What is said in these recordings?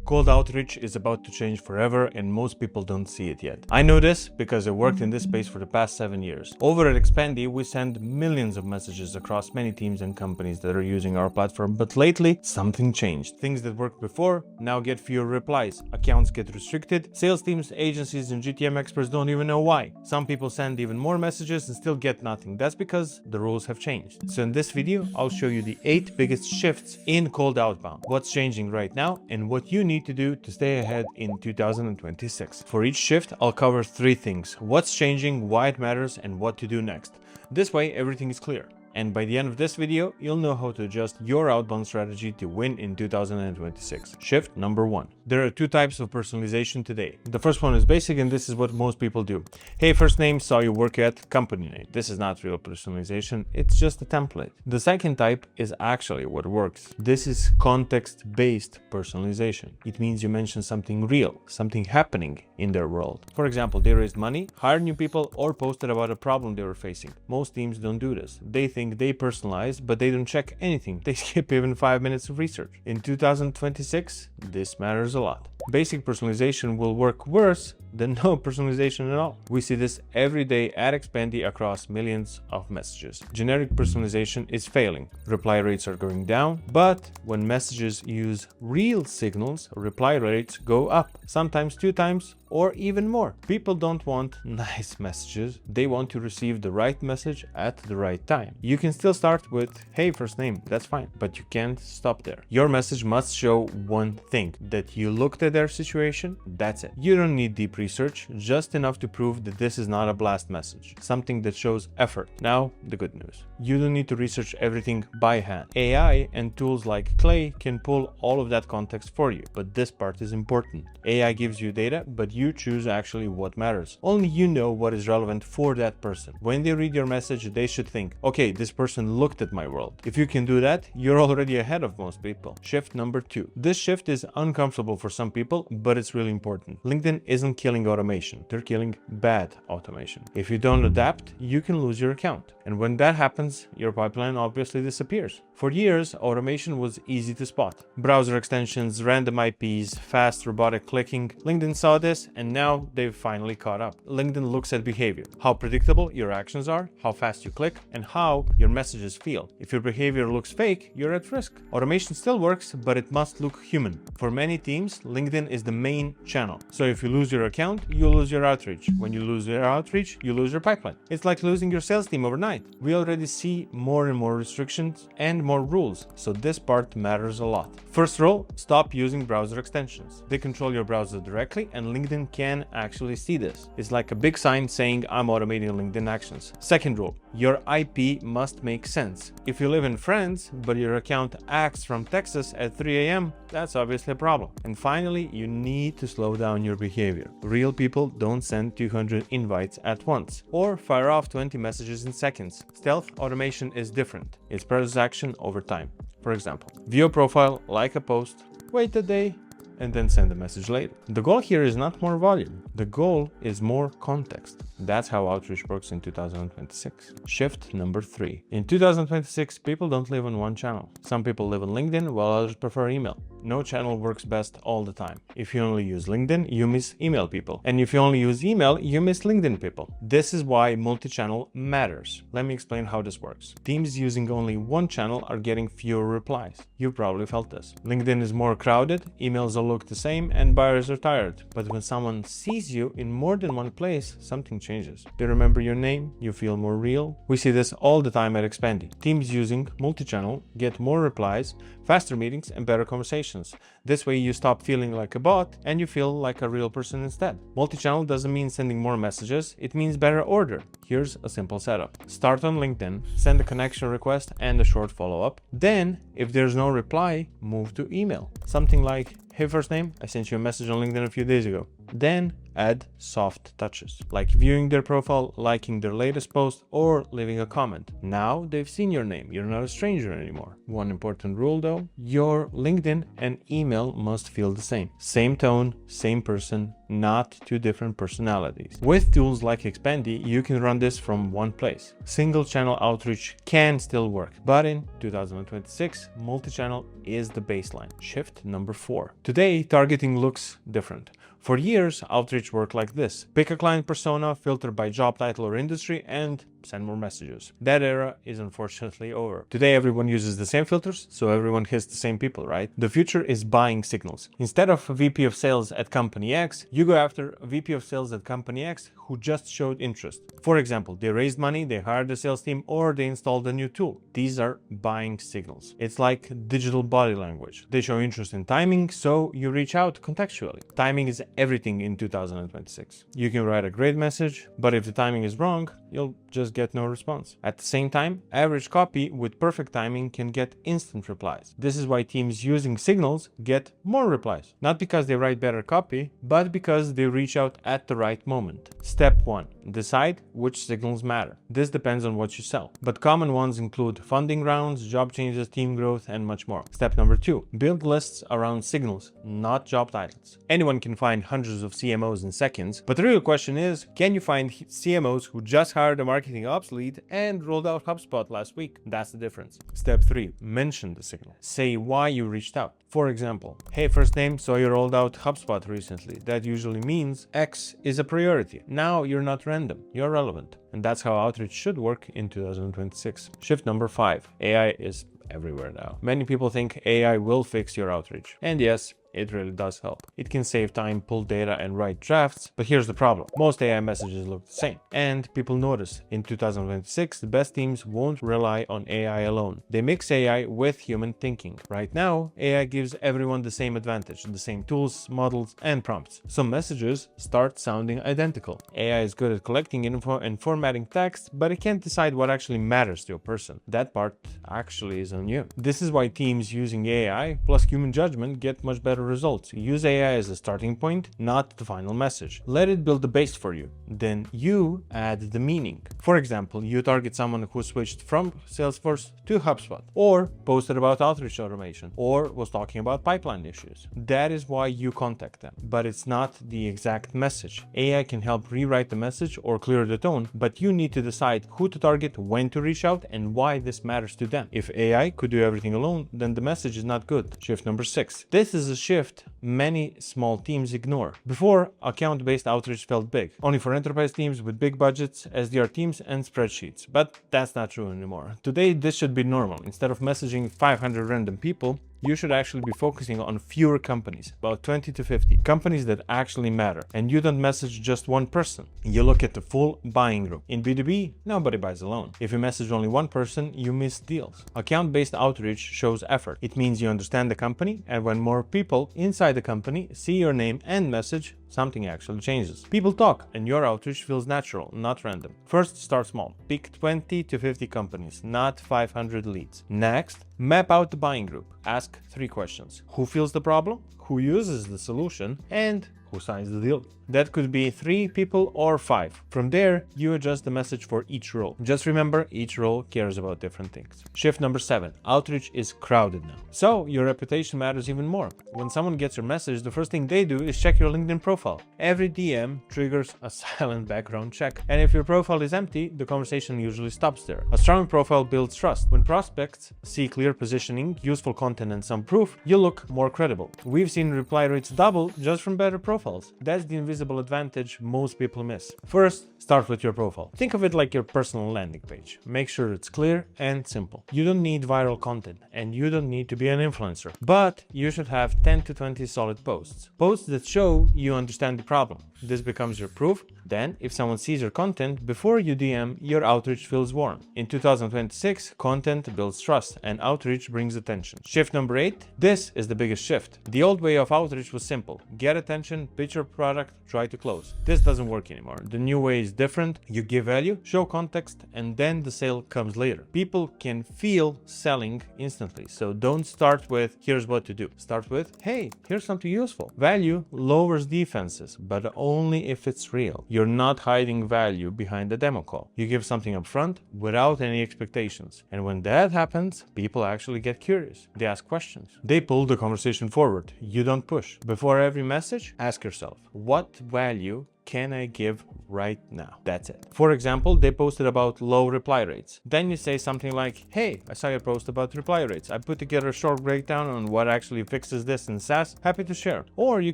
Cold outreach is about to change forever and most people don't see it yet. I know this because I worked in this space for the past 7 years. Over at Expandi, we send millions of messages across many teams and companies that are using our platform, but lately something changed. Things that worked before now get fewer replies, accounts get restricted, sales teams, agencies and GTM experts don't even know why. Some people send even more messages and still get nothing. That's because the rules have changed. So in this video, I'll show you the 8 biggest shifts in cold outbound, what's changing right now and what you need to do to stay ahead in 2026. For each shift, I'll cover 3 things: what's changing, why it matters, and what to do next. This way, everything is clear. And by the end of this video, you'll know how to adjust your outbound strategy to win in 2026. Shift number 1. There are 2 types of personalization today. The first one is basic, and this is what most people do. Hey, first name, saw you work at, company name. This is not real personalization, it's just a template. The second type is actually what works. This is context-based personalization. It means you mention something real, something happening in their world. For example, they raised money, hired new people, or posted about a problem they were facing. Most teams don't do this. They think they personalize, but they don't check anything. They skip even 5 minutes of research. In 2026, this matters a lot. Basic personalization will work worse than no personalization at all. We see this every day at Expandi across millions of messages. Generic personalization is failing. Reply rates are going down, but when messages use real signals, reply rates go up, sometimes 2 times or even more. People don't want nice messages. They want to receive the right message at the right time. You can still start with, hey, first name, that's fine, but you can't stop there. Your message must show one thing, that you looked at their situation, that's it. You don't need deep research, just enough to prove that this is not a blast message, something that shows effort. Now, the good news. You don't need to research everything by hand. AI and tools like Clay can pull all of that context for you, but this part is important. AI gives you data, but you choose actually what matters. Only you know what is relevant for that person. When they read your message, they should think, okay, this person looked at my world. If you can do that, you're already ahead of most people. Shift number 2. This shift is uncomfortable for some people, but it's really important. LinkedIn isn't killing automation. They're killing bad automation. If you don't adapt, you can lose your account. And when that happens, your pipeline obviously disappears. For years, automation was easy to spot. Browser extensions, random IPs, fast robotic clicking. LinkedIn saw this and now they've finally caught up. LinkedIn looks at behavior, how predictable your actions are, how fast you click, and how your messages feel. If your behavior looks fake, you're at risk. Automation still works, but it must look human. For many teams, LinkedIn is the main channel. So if you lose your account, you lose your outreach. When you lose your outreach, you lose your pipeline. It's like losing your sales team overnight. We already see more and more restrictions and more rules, so this part matters a lot. First rule, stop using browser extensions. They control your browser directly and LinkedIn can actually see this. It's like a big sign saying I'm automating LinkedIn actions. Second rule, your IP must make sense. If you live in France, but your account acts from Texas at 3 a.m., that's obviously a problem. And finally, you need to slow down your behavior. Real people don't send 200 invites at once or fire off 20 messages in seconds. Stealth automation is different. It spreads action over time. For example, view a profile, like a post, wait a day, and then send a message later. The goal here is not more volume. The goal is more context. That's how outreach works in 2026. Shift number 3. In 2026, people don't live on one channel. Some people live on LinkedIn while others prefer email. No channel works best all the time. If you only use LinkedIn, you miss email people. And if you only use email, you miss LinkedIn people. This is why multi-channel matters. Let me explain how this works. Teams using only one channel are getting fewer replies. You've probably felt this. LinkedIn is more crowded, emails all look the same, and buyers are tired. But when someone sees you in more than one place, something changes. They remember your name, you feel more real. We see this all the time at Expandi. Teams using multi-channel get more replies, faster meetings, and better conversations. This way you stop feeling like a bot and you feel like a real person instead. Multi-channel doesn't mean sending more messages, it means better order. Here's a simple setup. Start on LinkedIn, send a connection request and a short follow-up. Then, if there's no reply, move to email. Something like, hey, first name, I sent you a message on LinkedIn a few days ago. Then add soft touches, like viewing their profile, liking their latest post, or leaving a comment. Now they've seen your name, you're not a stranger anymore. One important rule though, your LinkedIn and email must feel the same. Same tone, same person, not two different personalities. With tools like Expandi, you can run this from one place. Single channel outreach can still work, but in 2026, multi-channel is the baseline. Shift number 4. Today, targeting looks different. For years, outreach worked like this. Pick a client persona, filter by job title or industry, and send more messages. That era is unfortunately over. Today, everyone uses the same filters, so everyone hits the same people, right? The future is buying signals. Instead of a VP of sales at company X, you go after a VP of sales at company X who just showed interest. For example, they raised money, they hired a sales team, or they installed a new tool. These are buying signals. It's like digital body language. They show interest in timing, so you reach out contextually. Timing is everything in 2026. You can write a great message, but if the timing is wrong, you'll just get no response. At the same time, average copy with perfect timing can get instant replies. This is why teams using signals get more replies. Not because they write better copy, but because they reach out at the right moment. Step 1. Decide which signals matter. This depends on what you sell, but common ones include funding rounds, job changes, team growth, and much more. Step number 2. Build lists around signals, not job titles. Anyone can find hundreds of CMOs in seconds, but the real question is, can you find CMOs who just hired a marketing ops lead and rolled out HubSpot last week? That's the difference. Step 3. Mention the signal. Say why you reached out. For example, hey, first name, so you rolled out HubSpot recently. That usually means X is a priority. Now you're not random, you're relevant. And that's how outreach should work in 2026. Shift number 5. AI is everywhere now. Many people think AI will fix your outreach. And yes, it really does help. It can save time, pull data, and write drafts, but here's the problem. Most AI messages look the same, and people notice. In 2026, the best teams won't rely on AI alone. They mix AI with human thinking. Right now, AI gives everyone the same advantage, the same tools, models, and prompts. Some messages start sounding identical. AI is good at collecting info and formatting text, but it can't decide what actually matters to a person. That part actually is on you. This is why teams using AI plus human judgment get much better results. Use AI as a starting point, not the final message. Let it build the base for you. Then you add the meaning. For example, you target someone who switched from Salesforce to HubSpot, or posted about outreach automation, or was talking about pipeline issues. That is why you contact them. But it's not the exact message. AI can help rewrite the message or clear the tone, but you need to decide who to target, when to reach out, and why this matters to them. If AI could do everything alone, then the message is not good. Shift number 6. This is a shift many small teams ignore. Before, account-based outreach felt big, only for enterprise teams with big budgets, SDR teams, and spreadsheets. But that's not true anymore. Today, this should be normal. Instead of messaging 500 random people, you should actually be focusing on fewer companies, about 20 to 50, companies that actually matter. And you don't message just one person. You look at the full buying group. In B2B, nobody buys alone. If you message only one person, you miss deals. Account-based outreach shows effort. It means you understand the company, and when more people inside the company see your name and message, something actually changes. People talk, and your outreach feels natural, not random. First, start small. Pick 20 to 50 companies, not 500 leads. Next, map out the buying group. Ask 3 questions. Who feels the problem? Who uses the solution? And who signs the deal? That could be 3 people or 5. From there, you adjust the message for each role. Just remember, each role cares about different things. Shift number 7. Outreach is crowded now. So your reputation matters even more. When someone gets your message, the first thing they do is check your LinkedIn profile. Every DM triggers a silent background check. And if your profile is empty, the conversation usually stops there. A strong profile builds trust. When prospects see clear positioning, useful content, and some proof, you look more credible. We've seen reply rates double just from better profiles. That's the invisible advantage most people miss. First, start with your profile. Think of it like your personal landing page. Make sure it's clear and simple. You don't need viral content, and you don't need to be an influencer, but you should have 10 to 20 solid posts. Posts that show you understand the problem. This becomes your proof. Then, if someone sees your content before you DM, your outreach feels warm. In 2026, content builds trust and outreach brings attention. Shift number 8. This is the biggest shift. The old way of outreach was simple. Get attention, pitch your product, try to close. This doesn't work anymore. The new way is different. You give value, show context, and then the sale comes later. People can feel selling instantly. So don't start with, here's what to do. Start with, hey, here's something useful. Value lowers defenses, but only if it's real. You're not hiding value behind the demo call. You give something up front without any expectations. And when that happens, people actually get curious. They ask questions. They pull the conversation forward. You don't push. Before every message, ask yourself, what value can I give right now? That's it. For example, they posted about low reply rates. Then you say something like, hey, I saw your post about reply rates. I put together a short breakdown on what actually fixes this in SaaS. Happy to share. Or you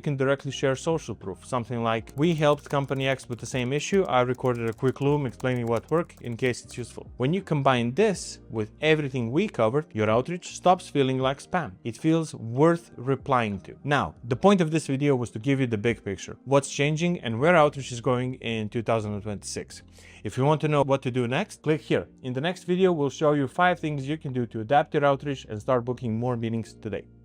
can directly share social proof. Something like, we helped company X with the same issue. I recorded a quick loom explaining what worked in case it's useful. When you combine this with everything we covered, your outreach stops feeling like spam. It feels worth replying to. Now, the point of this video was to give you the big picture. What's changing and where outreach is going in 2026. If you want to know what to do next, click here. In the next video, we'll show you 5 things you can do to adapt your outreach and start booking more meetings today.